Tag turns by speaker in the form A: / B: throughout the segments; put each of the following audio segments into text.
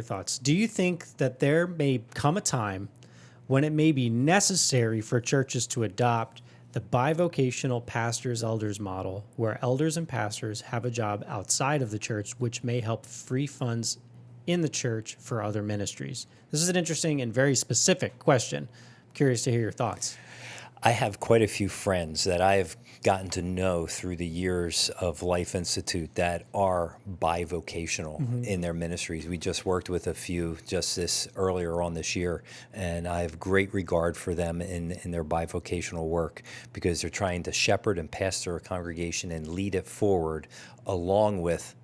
A: thoughts. Do you think that there may come a time when it may be necessary for churches to adopt the bivocational pastors elders model, where elders and pastors have a job outside of the church, which may help free funds in the church for other ministries? This is an interesting and very specific question. I'm curious to hear your thoughts.
B: I have quite a few friends that I've gotten to know through the years of Life Institute that are bivocational in their ministries. We just worked with a few earlier on this year, and I have great regard for them in their bivocational work because they're trying to shepherd and pastor a congregation and lead it forward along with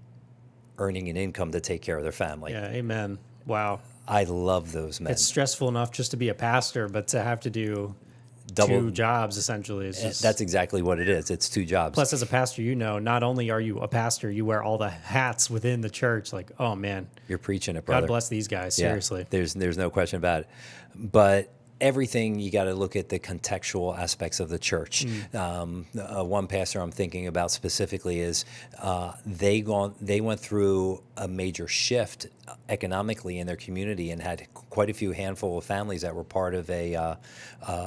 B: earning an income to take care of their family.
A: Yeah, amen. Wow.
B: I love those men.
A: It's stressful enough just to be a pastor, but to have to do two jobs essentially is just...
B: That's exactly what it is. It's two jobs.
A: Plus, as a pastor, not only are you a pastor, you wear all the hats within the church. Like, oh man,
B: you're preaching it, brother.
A: God bless these guys. Seriously.
B: Yeah, there's no question about it. But everything, you got to look at the contextual aspects of the church. One pastor I'm thinking about specifically is they went through a major shift economically in their community and had quite a few handful of families that were part of a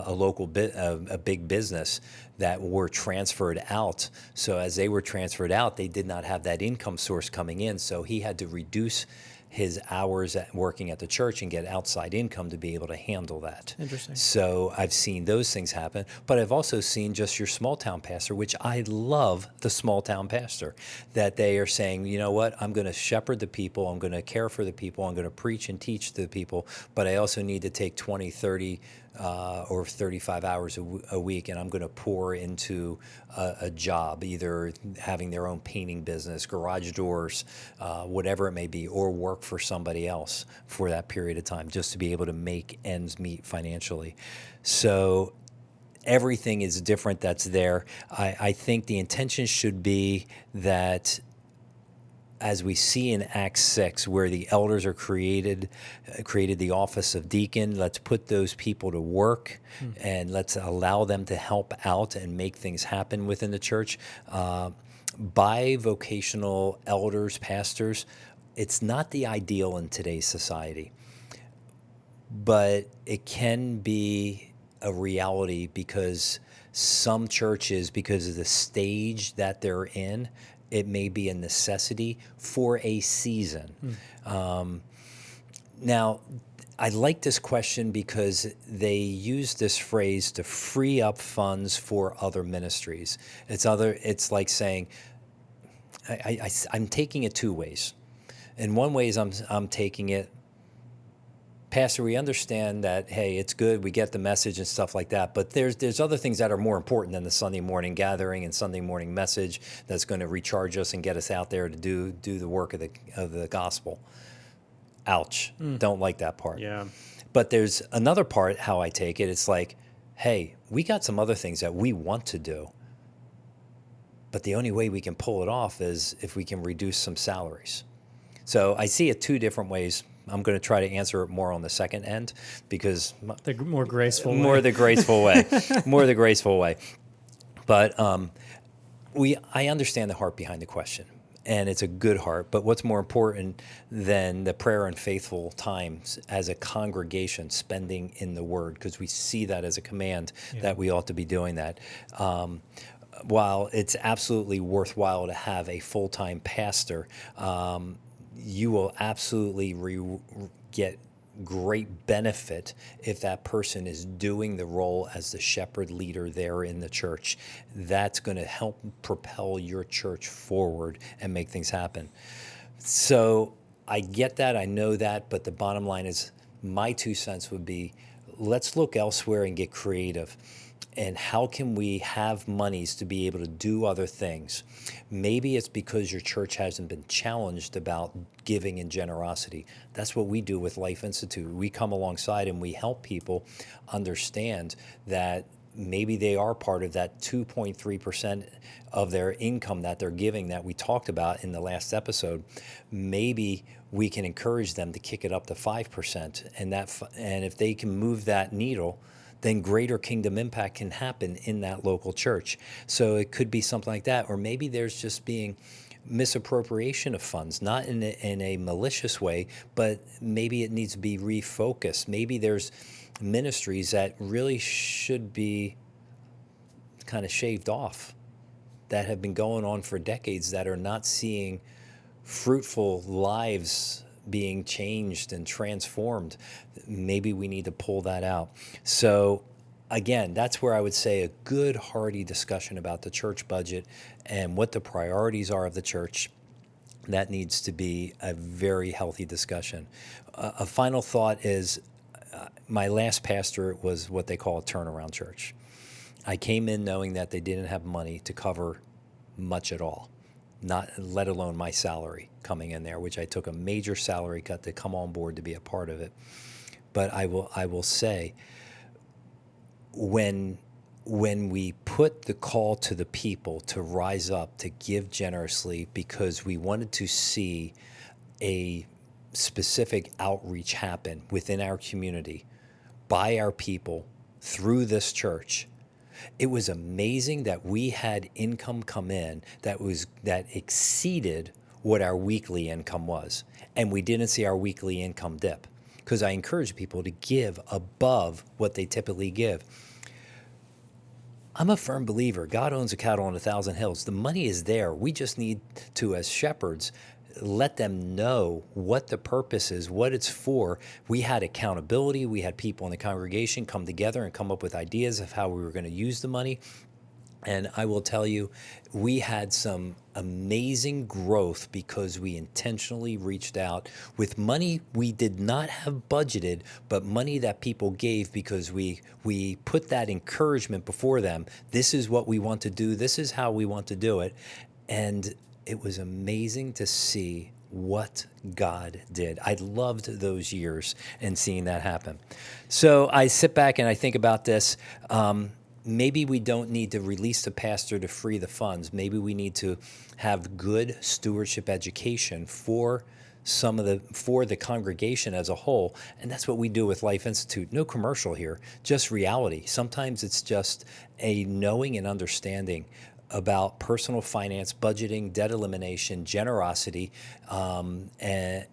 B: local a big business that were transferred out. So as they were transferred out, they did not have that income source coming in. So he had to reduce his hours working at the church and get outside income to be able to handle that.
A: Interesting.
B: So I've seen those things happen, but I've also seen just your small town pastor, which I love the small town pastor, that they are saying, you know what, I'm going to shepherd the people, I'm going to care for the people, I'm going to preach and teach to the people, but I also need to take 20, 30, or 35 hours a week, and I'm going to pour into a job, either having their own painting business, garage doors, whatever it may be, or work for somebody else for that period of time, just to be able to make ends meet financially. So everything is different that's there. I think the intention should be that, as we see in Acts 6, where the elders are created the office of deacon, let's put those people to work and let's allow them to help out and make things happen within the church. Bivocational elders, pastors, it's not the ideal in today's society, but it can be a reality because some churches, because of the stage that they're in, it may be a necessity for a season. Now, I like this question because they use this phrase to free up funds for other ministries. It's like saying, I'm taking it two ways. In one way is I'm taking it, Pastor, we understand that, hey, it's good, we get the message and stuff like that, but there's other things that are more important than the Sunday morning gathering and Sunday morning message that's going to recharge us and get us out there to do the work of the gospel. Ouch. Don't like that part.
A: Yeah.
B: But there's another part, how I take it, it's like, hey, we got some other things that we want to do, but the only way we can pull it off is if we can reduce some salaries. So I see it two different ways. I'm going to try to answer it more on the second end because
A: the more graceful way.
B: More the graceful way. But I understand the heart behind the question, and it's a good heart. But what's more important than the prayer and faithful times as a congregation spending in the Word? Because we see that as a command that we ought to be doing that. While it's absolutely worthwhile to have a full-time pastor, you will absolutely get great benefit if that person is doing the role as the shepherd leader there in the church. That's going to help propel your church forward and make things happen. So I get that, I know that, but the bottom line is my 2 cents would be, let's look elsewhere and get creative. And how can we have monies to be able to do other things? Maybe it's because your church hasn't been challenged about giving and generosity. That's what we do with Life Institute. We come alongside and we help people understand that maybe they are part of that 2.3% of their income that they're giving that we talked about in the last episode. Maybe we can encourage them to kick it up to 5%. And if they can move that needle, then greater kingdom impact can happen in that local church. So it could be something like that. Or maybe there's just being misappropriation of funds, not in a malicious way, but maybe it needs to be refocused. Maybe there's ministries that really should be kind of shaved off, that have been going on for decades, that are not seeing fruitful lives being changed and transformed. Maybe we need to pull that out. So again, that's where I would say a good, hearty discussion about the church budget and what the priorities are of the church. That needs to be a very healthy discussion. A final thought is, my last pastor was what they call a turnaround church. I came in knowing that they didn't have money to cover much at all, not let alone my salary coming in there, which I took a major salary cut to come on board to be a part of it. But I will say, when we put the call to the people to rise up, to give generously, because we wanted to see a specific outreach happen within our community by our people through this church, it was amazing that we had income come in that exceeded what our weekly income was. And we didn't see our weekly income dip, because I encourage people to give above what they typically give. I'm a firm believer. God owns a cattle on 1,000 hills. The money is there. We just need to, as shepherds, let them know what the purpose is, what it's for. We had accountability. We had people in the congregation come together and come up with ideas of how we were going to use the money. And I will tell you, we had some amazing growth because we intentionally reached out with money we did not have budgeted, but money that people gave because we put that encouragement before them. This is what we want to do. This is how we want to do it. And it was amazing to see what God did. I loved those years and seeing that happen. So I sit back and I think about this. Maybe we don't need to release the pastor to free the funds. Maybe we need to have good stewardship education for the congregation as a whole. And that's what we do with Life Institute. No commercial here, just reality. Sometimes it's just a knowing and understanding about personal finance, budgeting, debt elimination, generosity, and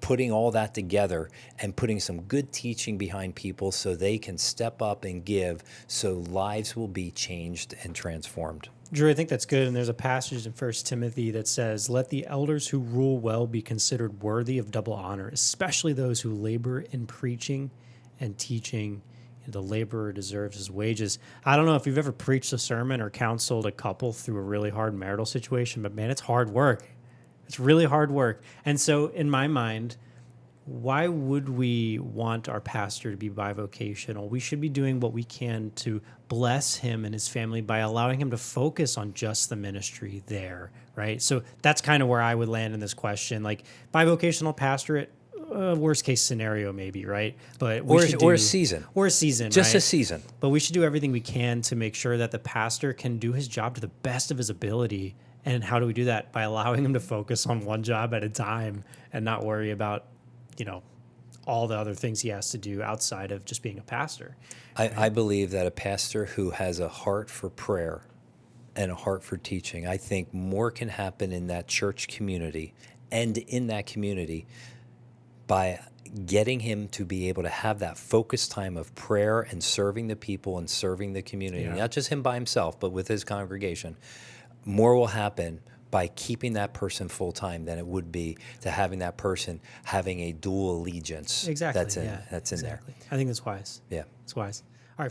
B: putting all that together and putting some good teaching behind people so they can step up and give, so lives will be changed and transformed.
A: Drew, I think that's good. And there's a passage in 1 Timothy that says, "Let the elders who rule well be considered worthy of double honor, especially those who labor in preaching and teaching. The laborer deserves his wages." I don't know if you've ever preached a sermon or counseled a couple through a really hard marital situation, but man, it's hard work. It's really hard work. And so in my mind, why would we want our pastor to be bivocational? We should be doing what we can to bless him and his family by allowing him to focus on just the ministry there, right? So that's kind of where I would land in this question. Like, bivocational pastorate, worst case scenario maybe, right? But
B: or a season.
A: Or a season,
B: just
A: right?
B: a season.
A: But we should do everything we can to make sure that the pastor can do his job to the best of his ability. And how do we do that? By allowing him to focus on one job at a time and not worry about, all the other things he has to do outside of just being a pastor.
B: I believe that a pastor who has a heart for prayer and a heart for teaching, I think more can happen in that church community and in that community by getting him to be able to have that focused time of prayer and serving the people and serving the community, not just him by himself, but with his congregation. More will happen by keeping that person full time than it would be to having that person having a dual allegiance.
A: Exactly.
B: That's in there.
A: I think that's wise.
B: Yeah.
A: It's wise. All right.